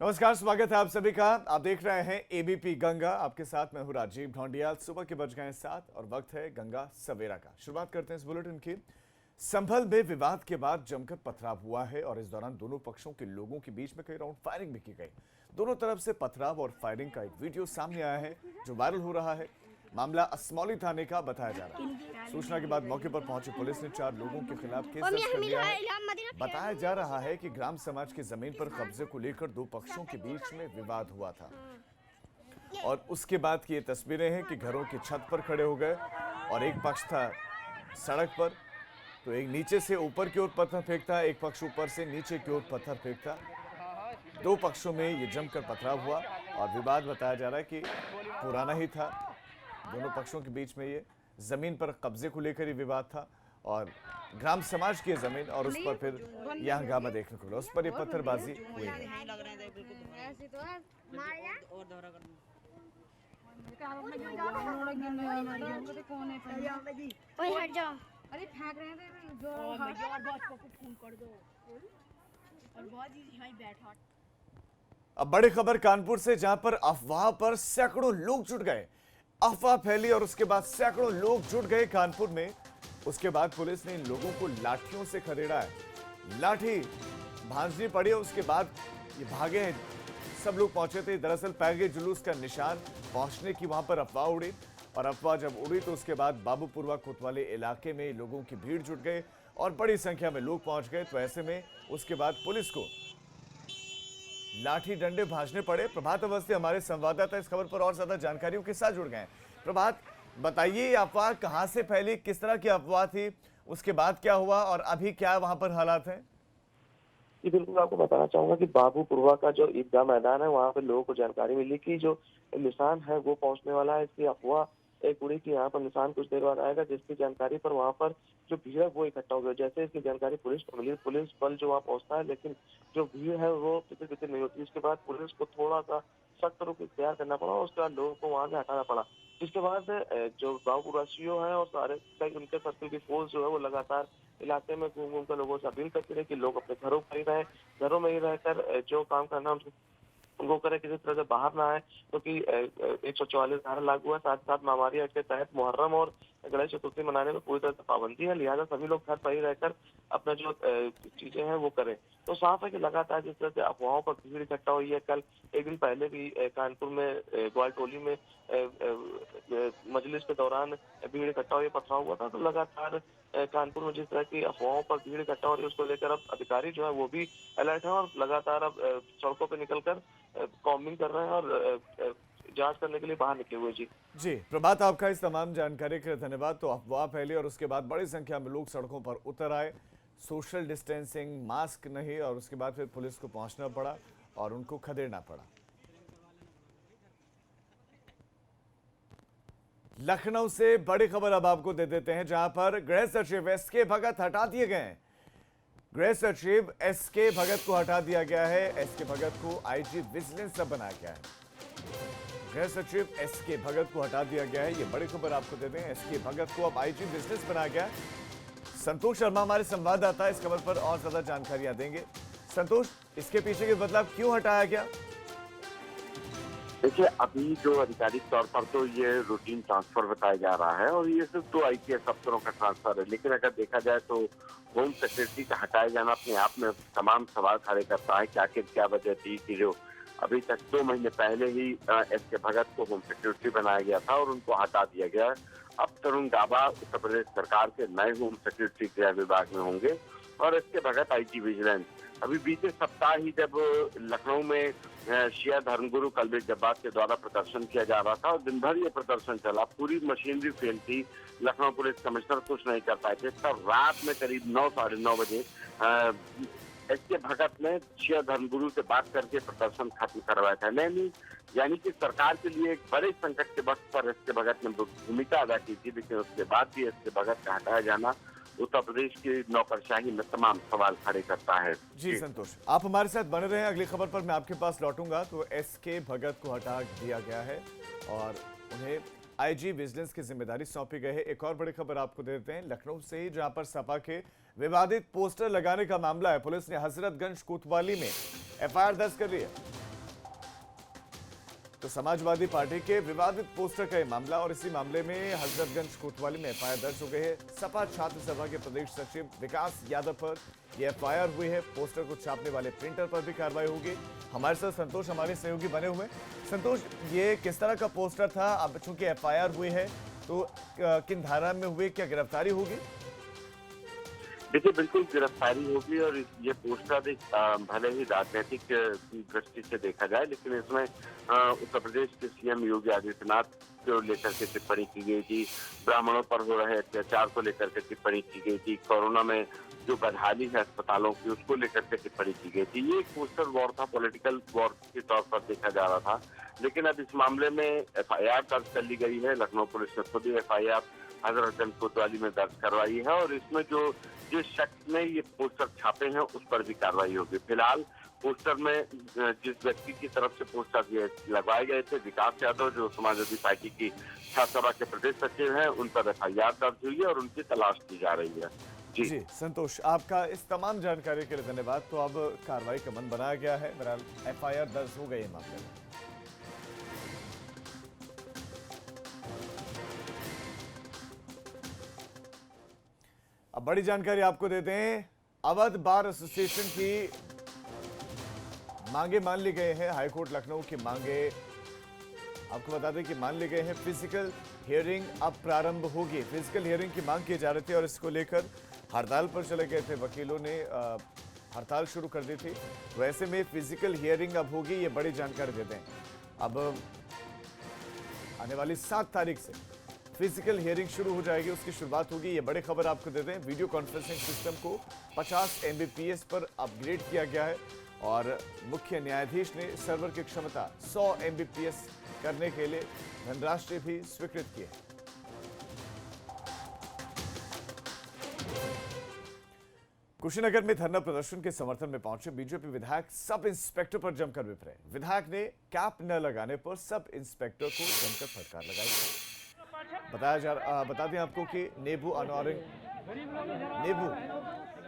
नमस्कार, स्वागत है आप सभी का। आप देख रहे हैं एबीपी गंगा। आपके साथ मैं हूं राजीव ढोंडियाल। सुबह के बज गए 7 और वक्त है गंगा सवेरा का। शुरुआत करते हैं इस बुलेटिन की। संभल में विवाद के बाद जमकर पथराव हुआ है और इस दौरान दोनों पक्षों के लोगों के बीच में कई राउंड फायरिंग भी की गई। दोनों तरफ से पथराव और फायरिंग का एक वीडियो सामने आया है जो वायरल हो रहा है। मामला असमौली थाने का बताया जा रहा है। सूचना के बाद मौके पर पहुंची पुलिस ने 4 लोगों के खिलाफ केस दर्ज कर लिया है। बताया जा रहा है कि ग्राम समाज की जमीन पर कब्जे को लेकर दो पक्षों के बीच में विवाद हुआ था और उसके बाद की ये तस्वीरें हैं कि घरों की छत पर खड़े हो गए और एक पक्ष था सड़क पर, तो एक नीचे से ऊपर की ओर पत्थर फेंकता, एक पक्ष ऊपर से नीचे की ओर पत्थर फेंकता। दो पक्षों में ये जमकर पथराव हुआ और विवाद बताया जा रहा है कि पुराना ही था। दोनों पक्षों के बीच में ये जमीन पर कब्जे को लेकर ही विवाद था और ग्राम समाज की जमीन और उस पर फिर यह हंगामा देखने को मिला। उस पर ये पत्थरबाजी हुई है। अरे फेंक रहे थे जो और बॉस को फोन कर दो और बहुत यहीं बैठा। अब बड़ी खबर कानपुर से, जहां पर अफवाह पर सैकड़ों लोग जुट गए। अफवाह फैली और उसके बाद सैकड़ों लोग जुट गए कानपुर में। उसके बाद पुलिस ने इन लोगों को लाठियों से खदेड़ा है। लाठी भांजनी पड़ी और उसके बाद ये भागे हैं। सब लोग पहुंचे थे। दरअसल पैगे जुलूस का निशान पहुंचने की वहां पर अफवाह उड़ी और अफवाह जब उड़ी तो उसके बाद बाबूपुरवा कोतवाली इलाके में लोगों की भीड़ जुट गई और बड़ी संख्या में लोग पहुंच गए। तो ऐसे में उसके बाद पुलिस को लाठी डंडे भांजने पड़े। प्रभात अवस्थी हमारे संवाददाता इस खबर पर और ज्यादा जानकारियों के साथ जुड़ गए हैं। प्रभात, बताइए अफवाह कहां से फैली, किस तरह की अफवाह थी, उसके बाद क्या हुआ और अभी क्या वहां पर हालात हैं? जी बिल्कुल, आपको बताना चाहूंगा कि बाबूपुरवा का जो ईदगाह मैदान है वहाँ पे लोगों को जानकारी मिली कि जो निशान है वो पहुंचने वाला है। इसकी अफवाह एक उड़ी कि यहाँ पर निशान कुछ देर बाद आएगा, जिसकी जानकारी पर वहाँ पर जो भीड़ है वो इकट्ठा हो गई। जैसे इसकी जानकारी पुलिस को मिली, पुलिस बल जो वहाँ पहुंचता है, लेकिन जो भीड़ है वो कितने नहीं होती। इसके बाद पुलिस को थोड़ा सा सख्त रुख इख्तियार करना पड़ा और उसके बाद लोगों को वहाँ से हटाना पड़ा। जिसके बाद जो बाबूपुरवासियों हैं और सारे उनके सर्कल की फोर्स जो है वो लगातार इलाके में घूम घूम कर लोगों से अपील करती रहे कि लोग अपने घरों पर ही रहें, घरों में ही रहकर जो काम करना उनको करे, किसी तरह से बाहर ना आए, क्योंकि 144 धारा लागू है। साथ साथ महामारी एक्ट के तहत मुहर्रम और गणेश चतुर्थी मनाने में पूरी तरह से पाबंदी है। लिहाजा सभी लोग घर पर ही रहकर अपना जो चीजें हैं वो करें। तो साफ है कि लगातार जिस तरह से अफवाहों पर भीड़ इकट्ठा हुई है, कल एक दिन पहले भी कानपुर में ग्वालटोली में मजलिस के दौरान भीड़ इकट्ठा हुई, पथराव हुआ था। तो लगातार कानपुर में जिस तरह की अफवाहों पर भीड़ इकट्ठा हो रही है उसको लेकर अब अधिकारी जो है वो भी अलर्ट है और लगातार अब सड़कों पर निकलकर कॉम्बिंग कर रहे हैं और जांच करने के लिए बाहर निकले हुए। जी प्रभात, आपका इस तमाम जानकारी के लिए धन्यवाद। तो अफवाह फैली और उसके बाद बड़ी संख्या में लोग सड़कों पर उतर आए। सोशल डिस्टेंसिंग, मास्क नहीं, और उसके बाद फिर पुलिस को पहुंचना पड़ा और उनको खदेड़ना पड़ा। लखनऊ से बड़ी खबर अब आपको दे देते हैं, जहां पर गृह सचिव एसके भगत हटा दिए गए हैं। गृह सचिव एसके भगत को हटा दिया गया है। एसके भगत को आईजी विजिलेंस अब बनाया गया है। गृह सचिव एसके भगत को हटा दिया गया है। ये बड़ी खबर आपको दे दें, एसके भगत को अब आईजी विजिलेंस बनाया गया है। संतोष शर्मा हमारे संवाददाता इस खबर पर और ज्यादा जानकारियां देंगे। संतोष, इसके पीछे के बदलाव क्यों हटाया गया? देखिए, अभी जो आधिकारिक तौर पर तो ये रूटीन ट्रांसफर बताया जा रहा है और ये सिर्फ 2 आईपीएस अफसरों का ट्रांसफर है। लेकिन अगर देखा जाए तो होम सेक्रेटरी का हटाया जाना अपने आप में तमाम सवाल खड़े करता है कि आखिर क्या वजह थी कि जो अभी तक 2 महीने पहले ही एसके भगत को होम सेक्रेटरी बनाया गया था और उनको हटा दिया गया। अब तरुण गाबा उत्तर प्रदेश सरकार के नए होम सेक्रेटरी गृह विभाग में होंगे और एसके भगत आईजी विजिलेंस। अभी बीते सप्ताह ही जब लखनऊ में शिया धर्मगुरु कलबे जब्बार के द्वारा प्रदर्शन किया जा रहा था और दिन भर ये प्रदर्शन चला, पूरी मशीनरी फेल थी, लखनऊ पुलिस कमिश्नर कुछ नहीं कर पाए थे। तब रात में करीब 9 साढ़े 9 बजे एसके भगत ने शिया धर्मगुरु से बात करके प्रदर्शन खत्म करवाया था। नहीं, यानी कि सरकार के लिए एक बड़े संकट के वक्त पर एसके भगत ने भूमिका अदा की थी, लेकिन उसके बाद भी एसके भगत का हटाया जाना उत्तर प्रदेश की नौकरशाही में तमाम सवाल खड़े करता है। जी संतोष, आप हमारे साथ बने रहे। अगली खबर पर मैं आपके पास लौटूंगा। तो एसके भगत को हटा दिया गया है और उन्हें आईजी विजिलेंस की जिम्मेदारी सौंपी गई है। एक और बड़ी खबर आपको दे देते हैं लखनऊ से ही, जहां पर सपा के विवादित पोस्टर लगाने का मामला है। पुलिस ने हजरतगंज कोतवाली में एफआईआर दर्ज कर ली है। तो समाजवादी पार्टी के विवादित पोस्टर का ये मामला और इसी मामले में हजरतगंज कोतवाली में एफआईआर दर्ज हो गई है। सपा छात्र सभा के प्रदेश सचिव विकास यादव पर यह एफआईआर हुई है। पोस्टर को छापने वाले प्रिंटर पर भी कार्रवाई होगी। हमारे साथ संतोष हमारे सहयोगी बने हुए। संतोष, ये किस तरह का पोस्टर था? अब चूंकि एफआईआर हुई है तो किन धारा में हुई, क्या गिरफ्तारी होगी? देखिए, बिल्कुल गिरफ्तारी होगी और ये पोस्टर एक भले ही राजनीतिक दृष्टि से देखा जाए, लेकिन इसमें उत्तर प्रदेश के सीएम योगी आदित्यनाथ को लेकर के टिप्पणी की गई थी, ब्राह्मणों पर हो रहे अत्याचार को लेकर के टिप्पणी की गई थी, कोरोना में जो बदहाली है अस्पतालों की उसको लेकर के टिप्पणी की गई थी। ये एक पोस्टर वॉर था, पॉलिटिकल वॉर के तौर पर देखा जा रहा था। लेकिन अब इस मामले में एफआईआर दर्ज कर ली गई है। लखनऊ पुलिस ने खुद ही एफआईआर हजरतगंज कोतवाली में दर्ज करवाई है और इसमें जो जिस शख्स ने ये पोस्टर छापे हैं उस पर भी कार्रवाई होगी। फिलहाल पोस्टर में जिस व्यक्ति की तरफ से पोस्टर लगवाए गए थे, विकास यादव, जो समाजवादी पार्टी की छात्र सभा के प्रदेश सचिव हैं, उन पर एफआईआर दर्ज हुई है और उनकी तलाश की जा रही है। जी संतोष, आपका इस तमाम जानकारी के लिए धन्यवाद। तो अब कार्रवाई का मन बनाया गया है। बहरहाल एफआईआर दर्ज हो गई है मामले में। अब बड़ी जानकारी आपको देते हैं। अवध बार एसोसिएशन की मांगे मान ली गई हैं। हाईकोर्ट लखनऊ की मांगे आपको बता दें कि मान ली गए हैं। फिजिकल हियरिंग अब प्रारंभ होगी। फिजिकल हियरिंग की मांग की जा रही थी और इसको लेकर हड़ताल पर चले गए थे। वकीलों ने हड़ताल शुरू कर दी थी। वैसे में फिजिकल हियरिंग अब होगी, ये बड़ी जानकारी देते हैं। अब आने वाली 7 तारीख से फिजिकल हियरिंग शुरू हो जाएगी, उसकी शुरुआत होगी। ये बड़ी खबर आपको देते हैं। वीडियो कॉन्फ्रेंसिंग सिस्टम को 50 Mbps पर अपग्रेड किया गया है और मुख्य न्यायाधीश ने सर्वर की क्षमता 100 Mbps करने के लिए धनराशि भी स्वीकृत की है। कुशीनगर में धरना प्रदर्शन के समर्थन में पहुंचे बीजेपी विधायक सब इंस्पेक्टर पर जमकर विफरे। विधायक ने कैप न लगाने पर सब इंस्पेक्टर को जमकर फटकार लगाई। बता दें आपको कि नेबू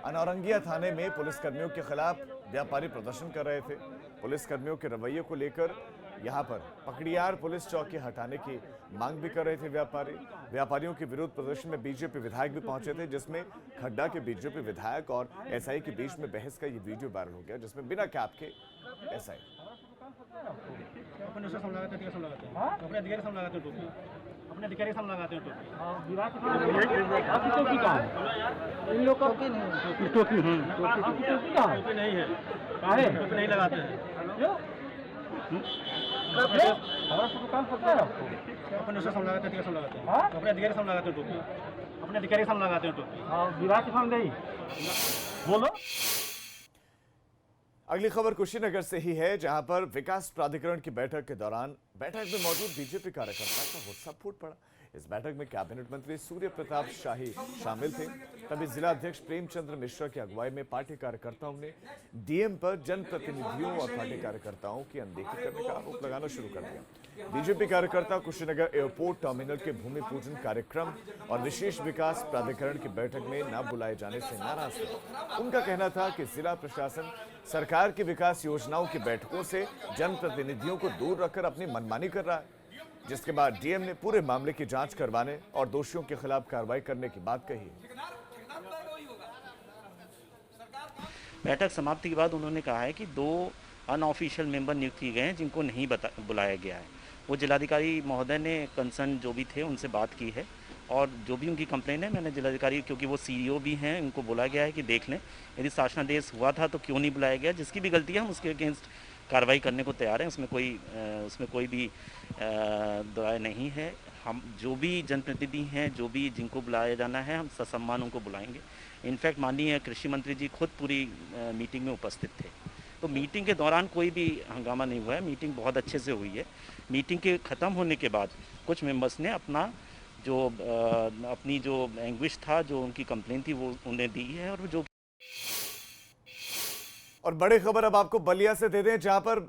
अनौरंगिया थाने में पुलिसकर्मियों के खिलाफ व्यापारी प्रदर्शन कर रहे थे। पुलिसकर्मियों के रवैये को लेकर यहां पर पकड़ियार पुलिस चौकी हटाने की मांग भी कर रहे थे व्यापारियों के विरोध प्रदर्शन में बीजेपी विधायक भी पहुंचे थे, जिसमें खड्डा के बीजेपी विधायक और एसआई के बीच में बहस का ये वीडियो वायरल हो गया, जिसमें बिना कैप के एसआई अपने अधिकारी सामने लगाते हैं टोपी इन लोग का टोपी नहीं है, टोपी नहीं लगाते हैं। अपने सामने लगाते हैं, अपने अधिकारी सामने लगाते हैं टोपी, अपने अधिकारी सामने लगाते हैं टोपी। विराट के सामने नहीं बोलो। अगली खबर कुशीनगर से ही है, जहां पर विकास प्राधिकरण की बैठक के दौरान बैठक में मौजूद बीजेपी कार्यकर्ता का गुस्सा फूट पड़ा। इस बैठक में कैबिनेट मंत्री सूर्य प्रताप शाही शामिल थे। तभी जिला अध्यक्ष प्रेमचंद्र मिश्रा की अगुवाई में पार्टी कार्यकर्ताओं ने डीएम पर जनप्रतिनिधियों और पार्टी कार्यकर्ताओं की अनदेखी करने का आरोप लगाना शुरू कर दिया। बीजेपी कार्यकर्ता कुशीनगर एयरपोर्ट टर्मिनल के भूमि पूजन कार्यक्रम और विशेष विकास प्राधिकरण की बैठक में न बुलाए जाने से नाराज थे। उनका कहना था कि जिला प्रशासन सरकार की विकास योजनाओं की बैठकों से जनप्रतिनिधियों को दूर रखकर अपनी मनमानी कर रहा है, जिसके बाद डीएम ने पूरे मामले की जांच करवाने और दोषियों के खिलाफ कार्रवाई करने की बात कही। बैठक समाप्ति के बाद उन्होंने कहा है कि 2 अनऑफिशियल मेंबर नियुक्त किए गए हैं, जिनको नहीं बुलाया गया है। वो जिलाधिकारी महोदय ने कंसर्न जो भी थे उनसे बात की है और जो भी उनकी कंप्लेन है, मैंने जिलाधिकारी, क्योंकि वो सीईओ भी हैं, उनको बोला गया है कि देख लें, यदि शासनादेश हुआ था तो क्यों नहीं बुलाया गया। जिसकी भी गलती है हम उसके अगेंस्ट कार्रवाई करने को तैयार हैं, उसमें कोई भी दरार नहीं है। हम जो भी जनप्रतिनिधि हैं, जो भी जिनको बुलाया जाना है, हम ससम्मान उनको बुलाएंगे। इनफैक्ट माननीय कृषि मंत्री जी खुद पूरी मीटिंग में उपस्थित थे। तो मीटिंग के दौरान कोई भी हंगामा नहीं हुआ है, मीटिंग बहुत अच्छे से हुई है। मीटिंग के ख़त्म होने के बाद कुछ मेंबर्स ने अपनी जो एंग्विश था, जो उनकी कंप्लेन थी, वो उन्हें दी है। और बड़ी खबर अब आपको बलिया से दे दें, जहां पर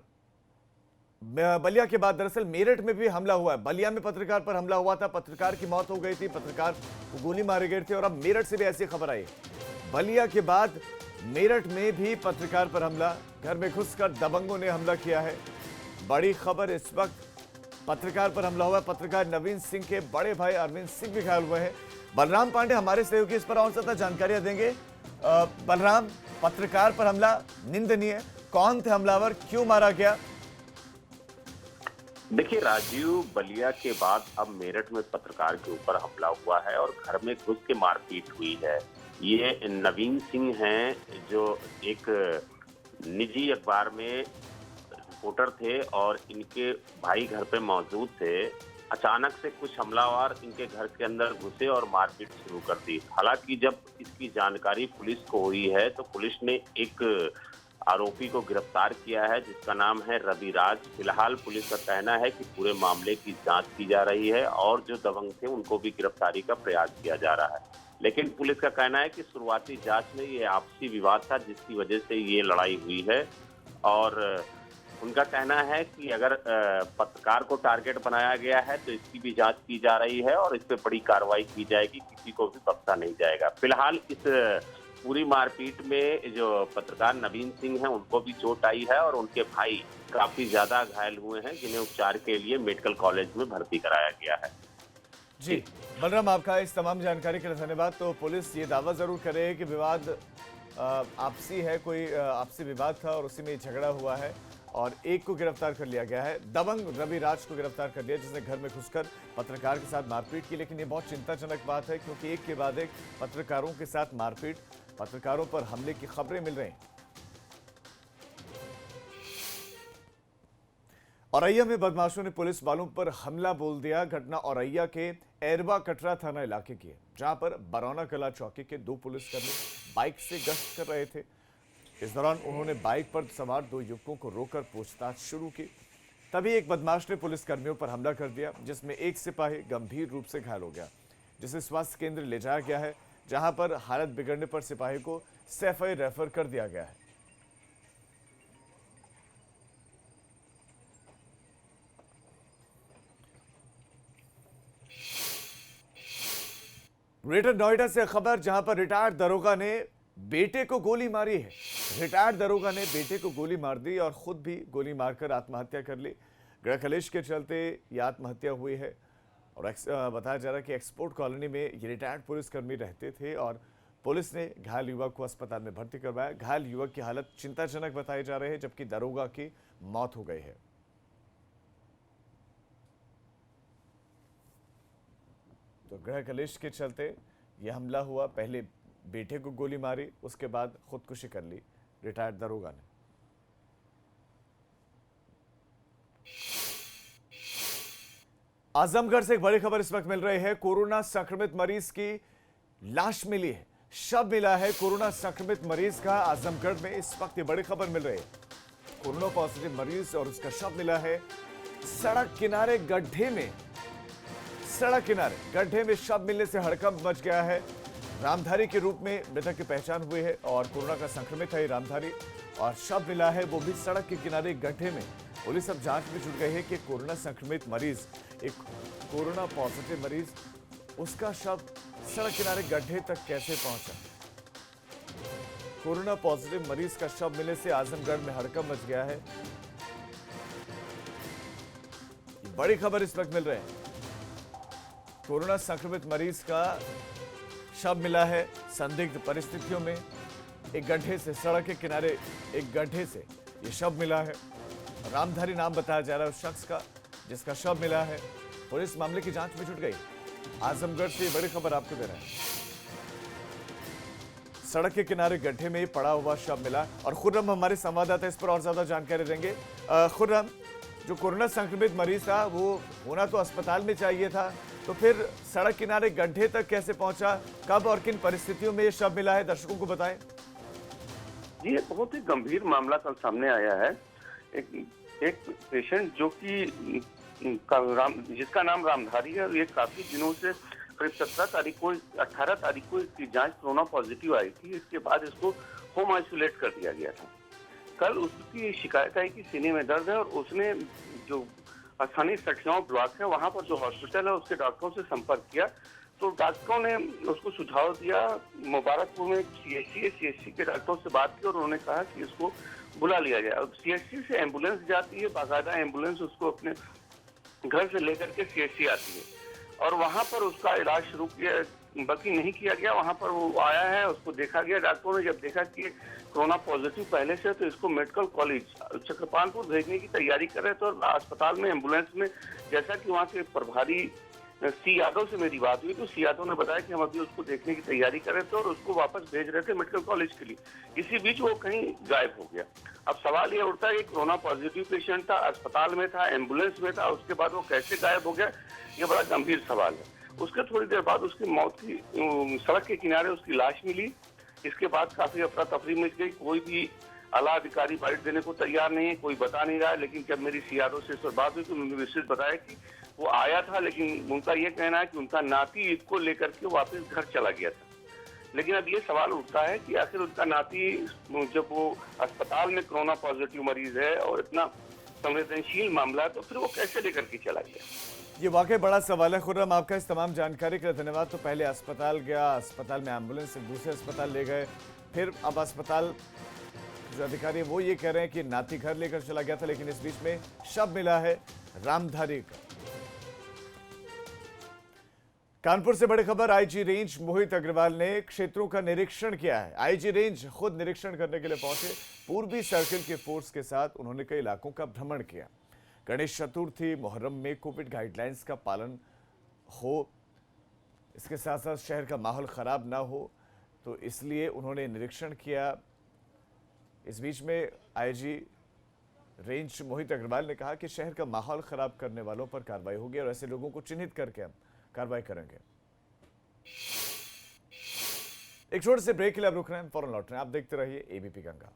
बलिया के बाद दरअसल मेरठ में भी हमला हुआ है। बलिया में पत्रकार पर हमला हुआ था, पत्रकार की मौत हो गई थी, पत्रकार को गोली मारे गए थे और अब मेरठ से भी ऐसी खबर आई। बलिया के बाद मेरठ में भी पत्रकार पर हमला, घर में घुसकर दबंगों ने हमला किया है। बड़ी खबर इस वक्त पत्रकार पर हमला हुआ है। पत्रकार नवीन सिंह के बड़े भाई अरविंद सिंह भी घायल हुए हैं। बलराम पांडे हमारे सहयोगी इस पर और ज्यादा जानकारियां देंगे। बलराम, पत्रकार पर हमला निंदनीय, कौन थे हमलावर, क्यों मारा गया? देखिए राजीव, बलिया के बाद अब मेरठ में पत्रकार के ऊपर हमला हुआ है और घर में घुस के मारपीट हुई है। ये नवीन सिंह हैं जो एक निजी अखबार में रिपोर्टर थे और इनके भाई घर पे मौजूद थे। अचानक से कुछ हमलावर इनके घर के अंदर घुसे और मारपीट शुरू कर दी। हालांकि जब इसकी जानकारी पुलिस को हुई है तो पुलिस ने एक आरोपी को गिरफ्तार किया है जिसका नाम है रवि राज। फिलहाल पुलिस का कहना है कि पूरे मामले की जांच की जा रही है और जो दबंग थे उनको भी गिरफ्तारी का प्रयास किया जा रहा है। लेकिन पुलिस का कहना है कि शुरुआती जांच में ये आपसी विवाद था जिसकी वजह से ये लड़ाई हुई है और उनका कहना है कि अगर पत्रकार को टारगेट बनाया गया है तो इसकी भी जांच की जा रही है और इस पर बड़ी कार्रवाई की जाएगी, किसी को भी बख्शा नहीं जाएगा। फिलहाल इस पूरी मारपीट में जो पत्रकार नवीन सिंह हैं उनको भी चोट आई है और उनके भाई काफी ज्यादा घायल हुए हैं जिन्हें उपचार के लिए मेडिकल कॉलेज में भर्ती कराया गया है। जी बलराम, आपका इस तमाम जानकारी के लिए धन्यवाद। तो पुलिस ये दावा जरूर कर रही है कि विवाद आपसी है, कोई आपसी विवाद था और उसी में झगड़ा हुआ है और एक को गिरफ्तार कर लिया गया है। दबंग रवि राज को गिरफ्तार कर लिया जिसने घर में घुसकर पत्रकार के साथ मारपीट की। लेकिन ये बहुत चिंताजनक बात है क्योंकि एक के बाद एक पत्रकारों के साथ मारपीट, पत्रकारों पर हमले की खबरें मिल रही हैं। औरैया में बदमाशों ने पुलिस वालों पर हमला बोल दिया। घटना औरैया के एरवा कटरा थाना इलाके की है जहां पर बरौना कला चौकी के 2 पुलिसकर्मी बाइक से गश्त कर रहे थे। इस दौरान उन्होंने बाइक पर सवार 2 युवकों को रोककर पूछताछ शुरू की। तभी एक बदमाश ने पुलिसकर्मियों पर हमला कर दिया जिसमें एक सिपाही गंभीर रूप से घायल हो गया जिसे स्वास्थ्य केंद्र ले जाया गया है जहां पर हालत बिगड़ने पर सिपाही को सैफई रेफर कर दिया गया है। ग्रेटर नोएडा से खबर जहां पर रिटायर्ड दरोगा ने बेटे को गोली मारी है। रिटायर्ड दरोगा ने बेटे को गोली मार दी और खुद भी गोली मारकर आत्महत्या कर ली। गृह कलेश के चलते यह आत्महत्या हुई है और बताया जा रहा है कि एक्सपोर्ट कॉलोनी में ये रिटायर्ड पुलिसकर्मी रहते थे और पुलिस ने घायल युवक को अस्पताल में भर्ती करवाया। घायल युवक की हालत चिंताजनक बताई जा रही है जबकि दरोगा की मौत हो गई है। तो गृह कलेश के चलते यह हमला हुआ। पहले बेटे को गोली मारी, उसके बाद खुदकुशी कर ली रिटायर्ड दरोगा ने। आजमगढ़ से एक बड़ी खबर इस वक्त मिल रही है। कोरोना संक्रमित मरीज की लाश मिली है, शव मिला है कोरोना संक्रमित मरीज का। आजमगढ़ में इस वक्त ये बड़ी खबर मिल रही है। कोरोना पॉजिटिव मरीज और उसका शव मिला है सड़क किनारे गड्ढे में। सड़क किनारे गड्ढे में शव मिलने से हड़कंप मच गया है। रामधारी के रूप में मृतक की पहचान हुई है और कोरोना का संक्रमित है रामधारी और शव मिला है वो भी सड़क के किनारे गड्ढे में। पुलिस अब जांच में जुट गई है कि कोरोना संक्रमित मरीज, एक कोरोना पॉजिटिव मरीज, उसका शव सड़क किनारे गड्ढे तक कैसे पहुंचा। कोरोना पॉजिटिव मरीज का शव मिलने से आजमगढ़ में हड़कंप मच गया है। बड़ी खबर इस वक्त मिल रही है। कोरोना संक्रमित मरीज का शव मिला है संदिग्ध परिस्थितियों में एक गड्ढे से, सड़क के किनारे एक गड्ढे से ये शव मिला है। रामधारी नाम बताया जा रहा है उस शख्स का जिसका शव मिला है। पुलिस मामले की जांच में जुट गई। आजमगढ़ से बड़ी खबर आपको दे रहे हैं। सड़क के किनारे गड्ढे में पड़ा हुआ शव मिला और खुर्रम हमारे संवाददाता इस पर और ज्यादा जानकारी देंगे। खुर्रम, जो कोरोना संक्रमित मरीज था वो होना तो अस्पताल में चाहिए था, तो फिर सड़क किनारे गड्ढे तक कैसे पहुंचा, कब और किन परिस्थितियों में ये शव मिला है, दर्शकों को बताएं। जी, ये बहुत ही गंभीर मामला कल सामने आया है। एक पेशेंट जो कि जिसका नाम रामधारी है, ये काफी दिनों से करीब 17 तारीख को 18 तारीख को इसकी जांच कोरोना पॉजिटिव आई थी। इसके बाद इसको होम आइसोलेट कर दिया गया था। कल उसकी शिकायत आई कि सीने में दर्द है और उसने जो स्थानीय सठियाओं ब्लॉक है वहां पर जो हॉस्पिटल है उसके डॉक्टरों से संपर्क किया तो डॉक्टरों ने उसको सुझाव दिया। मुबारकपुर में सीएचसी के डॉक्टरों से बात की और उन्होंने कहा कि इसको बुला लिया जाए। अब सीएचसी से एम्बुलेंस जाती है, बाकायदा एम्बुलेंस उसको अपने घर से लेकर के सीएचसी आती है और वहां पर उसका इलाज शुरू किया, बल्कि नहीं किया गया। वहां पर वो आया है, उसको देखा गया। डॉक्टरों ने जब देखा कि कोरोना पॉजिटिव पहले से, तो इसको मेडिकल कॉलेज चक्रपालपुर भेजने की तैयारी कर रहे थे। और अस्पताल में एम्बुलेंस में, जैसा कि वहाँ के प्रभारी सी यादव से मेरी बात हुई, तो सी यादव ने बताया कि हम अभी उसको देखने की तैयारी कर रहे थे और उसको वापस भेज रहे थे मेडिकल कॉलेज के लिए। इसी बीच वो कहीं गायब हो गया। अब सवाल ये उठता है कि कोरोना पॉजिटिव पेशेंट था, अस्पताल में था, एम्बुलेंस में था, उसके बाद वो कैसे गायब हो गया, ये बड़ा गंभीर सवाल है। उसके थोड़ी देर बाद उसकी मौत की, सड़क के किनारे उसकी लाश मिली। इसके बाद काफी अफरा तफरी मच गई। कोई भी आला अधिकारी बाइट देने को तैयार नहीं है, कोई बता नहीं रहा है। लेकिन जब मेरी सी यादव से इस पर बात हुई तो उन्होंने विशेष बताया कि वो आया था, लेकिन उनका ये कहना है कि उनका नाती इसको लेकर के वापस घर चला गया था। लेकिन अब ये सवाल उठता है कि आखिर उनका नाती, जब वो अस्पताल में कोरोना पॉजिटिव मरीज है और इतना संवेदनशील मामला है, तो फिर वो कैसे लेकर के चला गया? ये वाकई बड़ा सवाल है। खुर्रम, आपका इस तमाम जानकारी के लिए धन्यवाद। तो पहले अस्पताल गया, अस्पताल में एम्बुलेंस से दूसरे अस्पताल ले गए, फिर अब अस्पताल जो अधिकारी वो ये कह रहे हैं कि नाती घर लेकर चला गया था, लेकिन इस बीच में शव मिला है रामधारी का। कानपुर से बड़ी खबर, आईजी रेंज मोहित अग्रवाल ने क्षेत्रों का निरीक्षण किया है। आईजी रेंज खुद निरीक्षण करने के लिए पहुंचे। पूर्वी सर्किल के फोर्स के साथ उन्होंने कई इलाकों का भ्रमण किया। गणेश चतुर्थी, मुहर्रम में कोविड गाइडलाइंस का पालन हो, इसके साथ साथ शहर का माहौल खराब ना हो, तो इसलिए उन्होंने निरीक्षण किया। इस बीच में आईजी रेंज मोहित अग्रवाल ने कहा कि शहर का माहौल खराब करने वालों पर कार्रवाई होगी और ऐसे लोगों को चिन्हित करके हम कार्रवाई करेंगे। एक छोटे से ब्रेक के लिए अब रुक रहे हैं, फौरन लौट रहे हैं। आप देखते रहिए एबीपी गंगा।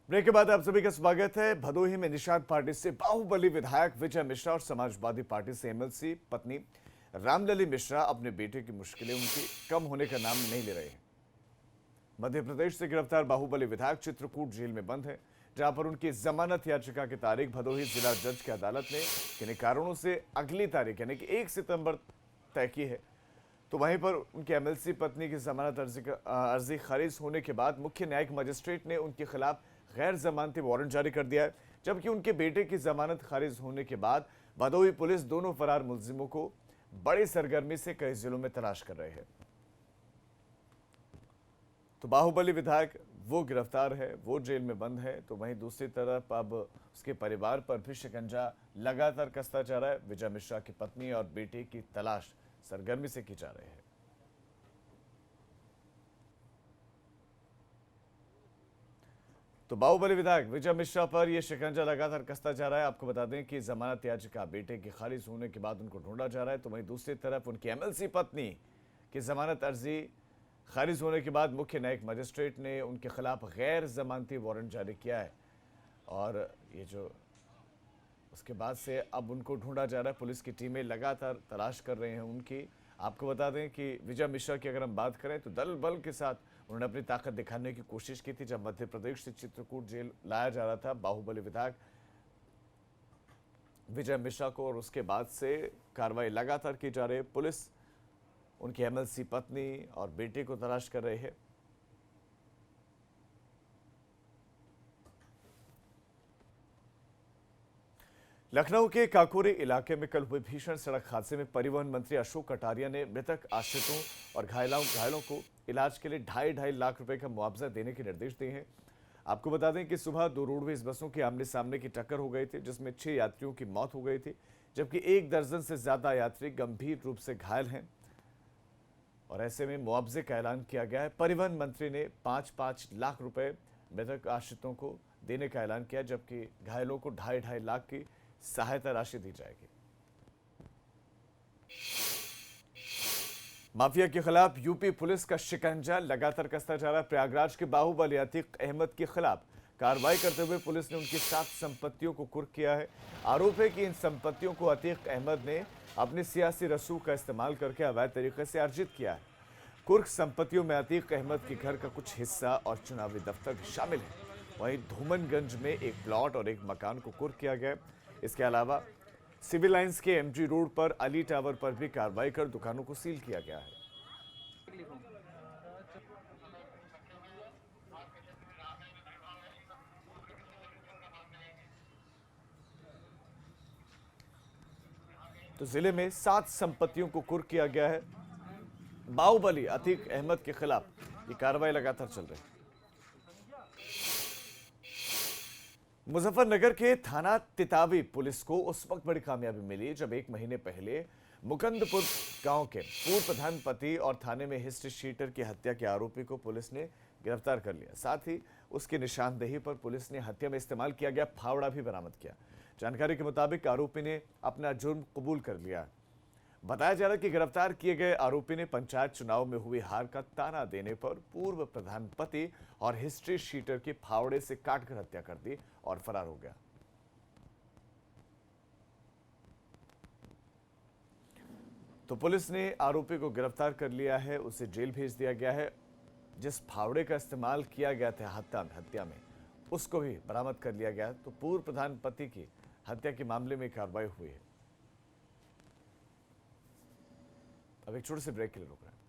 ब्रेक के बाद आप सभी का स्वागत है। भदोही में निषाद पार्टी से बाहुबली विधायक विजय मिश्रा और समाजवादी पार्टी से एमएलसी पत्नी रामलली मिश्रा अपने बेटे की मुश्किलें उनकी कम होने का नाम नहीं ले रहे हैं। मध्य प्रदेश से गिरफ्तार बाहुबली विधायक चित्रकूट जेल में बंद है, जहां पर उनकी जमानत याचिका की तारीख भदोही जिला जज की अदालत ने किन्हीं कारणों से अगली तारीख यानी कि 1 सितंबर तय की है। तो वहीं पर उनकी एमएलसी पत्नी की जमानत अर्जी खारिज होने के बाद मुख्य न्यायिक मजिस्ट्रेट ने उनके खिलाफ गैर जमानती वारंट जारी कर दिया है, जबकि उनके बेटे की जमानत खारिज होने के बाद भदोही पुलिस दोनों फरार मुलजिमों को बड़ी सरगर्मी से कई जिलों में तलाश कर रहे हैं। तो बाहुबली विधायक वो गिरफ्तार है, वो जेल में बंद है, तो वहीं दूसरी तरफ अब उसके परिवार पर भी शिकंजा लगातार कसता जा रहा है। विजय मिश्रा की पत्नी और बेटे की तलाश सरगर्मी से की जा रही है। तो बाहुबली विधायक विजय मिश्रा पर यह शिकंजा लगातार कसता जा रहा है। आपको बता दें कि जमानत याचिका बेटे की खारिज होने के बाद उनको ढूंढा जा रहा है। तो वहीं दूसरी तरफ उनकी एमएलसी पत्नी की जमानत अर्जी खारिज होने के बाद मुख्य न्यायिक मजिस्ट्रेट ने उनके खिलाफ गैर जमानती वारंट जारी किया है और ये जो उसके बाद से अब उनको ढूंढा जा रहा है। पुलिस की टीमें लगातार तलाश कर रहे हैं उनकी। आपको बता दें कि विजय मिश्रा की अगर हम बात करें तो दल बल के साथ उन्होंने अपनी ताकत दिखाने की कोशिश की थी जब मध्य प्रदेश से चित्रकूट जेल लाया जा रहा था बाहुबली विधायक विजय मिश्रा को, और उसके बाद से कार्रवाई लगातार की जा रही है। पुलिस उनकी एमएलसी पत्नी और बेटे को तलाश कर रही है। लखनऊ के काकोरी इलाके में कल हुए भीषण सड़क हादसे में परिवहन मंत्री अशोक कटारिया ने मृतक आश्रितों और घायलों को इलाज के लिए 2.5 लाख रुपए का मुआवजा देने के निर्देश दिए हैं। आपको बता दें कि सुबह 2 रोडवेज बसों की आमने सामने की टक्कर हो गई थी, जिसमें 6 यात्रियों की मौत हो गई थी, जबकि 1 दर्जन से ज्यादा यात्री गंभीर रूप से घायल हैं और ऐसे में मुआवजे का ऐलान किया गया है। परिवहन मंत्री ने 5-5 लाख रुपए मृतक आश्रितों को देने का ऐलान किया, जबकि घायलों को 2.5 लाख की सहायता राशि दी जाएगी। माफिया के खिलाफ यूपी पुलिस का शिकंजा लगातार कसता जा रहा है। प्रयागराज के बाहुबली अतीक अहमद के खिलाफ कार्रवाई करते हुए पुलिस ने उनकी 7 संपत्तियों को कुर्क किया है। आरोप है कि इन संपत्तियों को अतीक अहमद ने अपनी सियासी रसूख का इस्तेमाल करके अवैध तरीके से अर्जित किया है। कुर्क संपत्तियों में अतीक अहमद के घर का कुछ हिस्सा और चुनावी दफ्तर भी शामिल है। वहीं धूमनगंज में एक प्लॉट और एक मकान को कुर्क किया गया। इसके अलावा सिविल लाइंस के एमजी रोड पर अली टावर पर भी कार्रवाई कर दुकानों को सील किया गया है। तो जिले में 7 संपत्तियों को कुर्क किया गया है। बाहुबली अतीक अहमद के खिलाफ ये कार्रवाई लगातार चल रही है। मुजफ्फरनगर के थाना तितावी पुलिस को उस वक्त बड़ी कामयाबी मिली जब 1 महीने पहले मुकंदपुर गांव के पूर्व प्रधान पति और थाने में हिस्ट्री शीटर की हत्या के आरोपी को पुलिस ने गिरफ्तार कर लिया। साथ ही उसकी निशानदेही पर पुलिस ने हत्या में इस्तेमाल किया गया फावड़ा भी बरामद किया। जानकारी के मुताबिक आरोपी ने अपना जुर्म कबूल कर लिया। बताया जा रहा है कि गिरफ्तार किए गए आरोपी ने पंचायत चुनाव में हुई हार का ताना देने पर पूर्व प्रधान पति और हिस्ट्री शीटर की फावड़े से काटकर हत्या कर दी और फरार हो गया। तो पुलिस ने आरोपी को गिरफ्तार कर लिया है, उसे जेल भेज दिया गया है। जिस फावड़े का इस्तेमाल किया गया था हत्या में उसको भी बरामद कर लिया गया। तो पूर्व प्रधान पति की हत्या के मामले में कार्रवाई हुई है। अब एक छोटे से ब्रेक के लिए रुक रहे हैं।